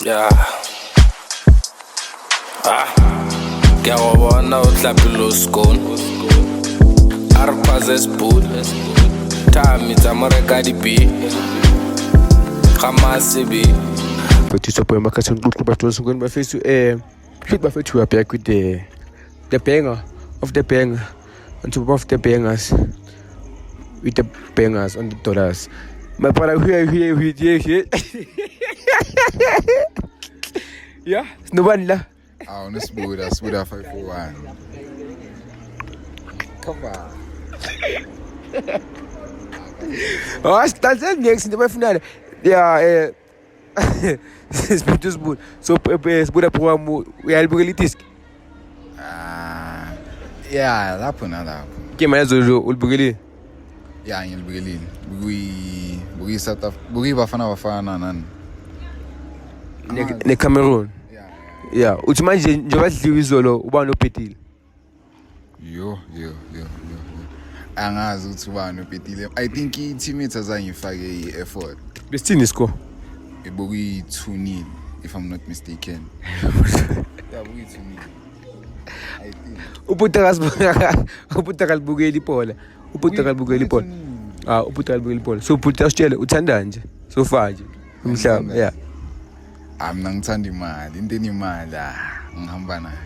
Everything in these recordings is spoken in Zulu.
Yeah. Ngiyawabona uhlaphi scone. Arpaze spoon. Tami tsamoreka di B. Khamasi B. But you support my cousin group but also going my face to hit my face to up back with the banger of the banger on top of the bangers with the bangers on the dollars. My brother here. Yeah, no one la. Oh, no smooth, that's smooth 541. Come on. Oh, that's it next in the final. Yeah, smooth. So smooth up one we are able to Yeah, lapho. Ke mana zo ulbugeli. Yeah, ngilibukeli. Bugi South Africa. Bugi bafana nani. Ne Cameroon. Yeah, uthi manje njengoba sidliwa izolo uba nophetile. Yo. Angazi ukuthi ubani ophetile. I think i-teammates azangifake i-effort. Besithini score? Bugi 2-0 if I'm not mistaken. Yeah, bugi 2-0. I think. Uputa kalibukeli ipola. Uputa kalibukeli ipola. So uputa usitshele uthanda nje. So far nje. Umhlaba, yeah. Mina ngithanda imali, into enemali ngihamba nayo.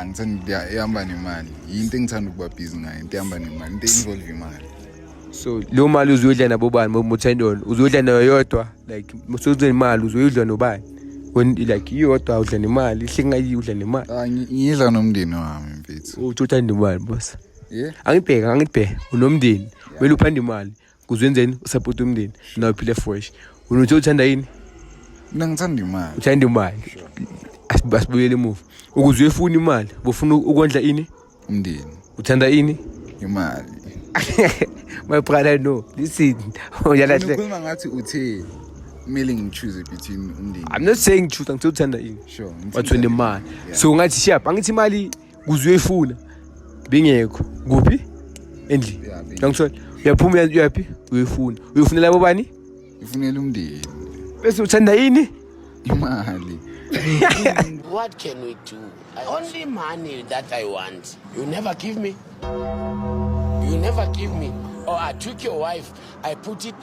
Ngithanda ihamba nemali. Into engithanda ukuba busy ngayo, into ehamba nemali, into involve imali. So leyo mali uzuyidla nabo bani mothandona? Uzuyidla nayo yodwa like musuze imali uzuyidla nobani? When like yodwa udla nemali, ihlengayi udla nemali. Ngidla nomndeni wami mfethu. Uthanda imali boss. Yeah. Angibheke unomndeni. Wena uphanda imali. Kuzwenzeni usupport umndeni. Now uphile fresh. Unothi uthanda yini? Mina ngithanda imali. Uthanda imali. Asibuyele emuva. Ukuze uyefuna imali, bofuna ukondla ini? Umndeni. Uthanda ini? Imali. My brother no. Listen. Ukhuluma ngathi uthe kumele ngichoose between umndeni. I'm not saying truth until uthanda ini. Sure. Wathanda imali. So ngathi sharp, angithi imali kuze uyefuna. Bingekho. Kuphi? Endlini. Ngangithola. Uyaphuma uyapi? Uyefuna. Uyofunela abo bani? Ufunela umndeni. Bese uthanda ini? Imali. What can we do? Only money that I want. You never give me. Or I took your wife. I put it.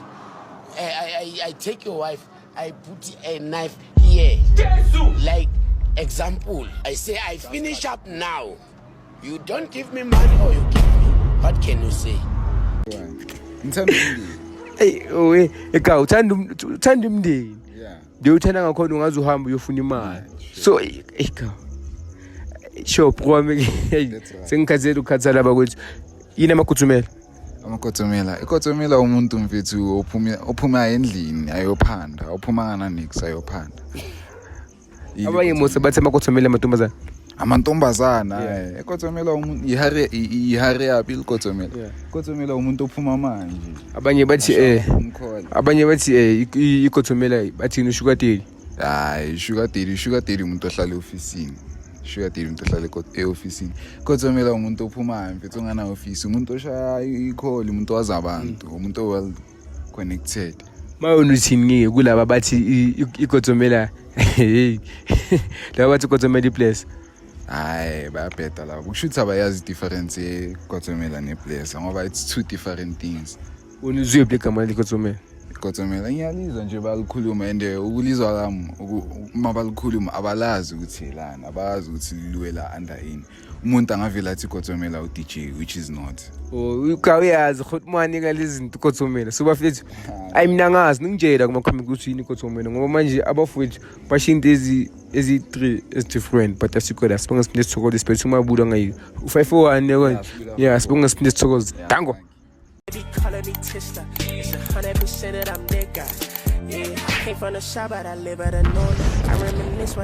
I take your wife. I put a knife here. Like example. I say I finish up now. You don't give me money or you give me. What can you say? Ngithanda umndeni. Hey, eka uthanda umndeni. Yeah. Nje uthanda ngakhona ungaze uhamba uyofuna imali. So eka. Sure, promise. Sengikhathele ukukhathala bakwethu. Yini amakuthumela? Ikotsomela umuntu mfethu ophuma endlini ayophanda, ophuma ngana nix ayophanda. Abanye mose bathi amakuthumela amantombazana. Amantombazana ikotsomela umuntu ihare yapi ikotsomela. Ikotsomela umuntu ophuma manje. Abanye bathi ikotsomela bathi usugar daddy. Hayi sugar daddy umuntu ohlala officeini. Sugar daddy umuntu ohlala e-officeini. Ikotsomela umuntu ophuma mfethu ongana office, umuntu oshaya i-call, umuntu wazi abantu, umuntu well connected. Mawona uthini ngeke kulaba bathi ikotsomela hey. Laba bathi ikotsomela iplace. Hayi bayabheda la. Kushuthi abayazi difference yekotsomela neplace ngoba it's two different things. Unizwe igama likotsomela. Ikotsomela ngiyalizwa nje balikhuluma and ukulizwa lami mabalikhuluma abalazi ukuthi lana, abazi ukuthi liwela under yini. Umuntu angavela athi ikotsomela uDJ which is not. Uyazi khotmani ngalezinto ikotsomela. So bafethu mina ngazi ngingitshela kuma comment ukuthi yini ikotsomela ngoba manje abafowethu bashinto ezi3 is different but asikho sibonga sipinde sithokoze siphethe umabulo ngayi u541 yekho. Yeah, sibonga sipinde sithokoze. Dango. Call me Tista. It's 100% that I'm that guy. Yeah, I came from the shop, but I live at a north. I reminisce when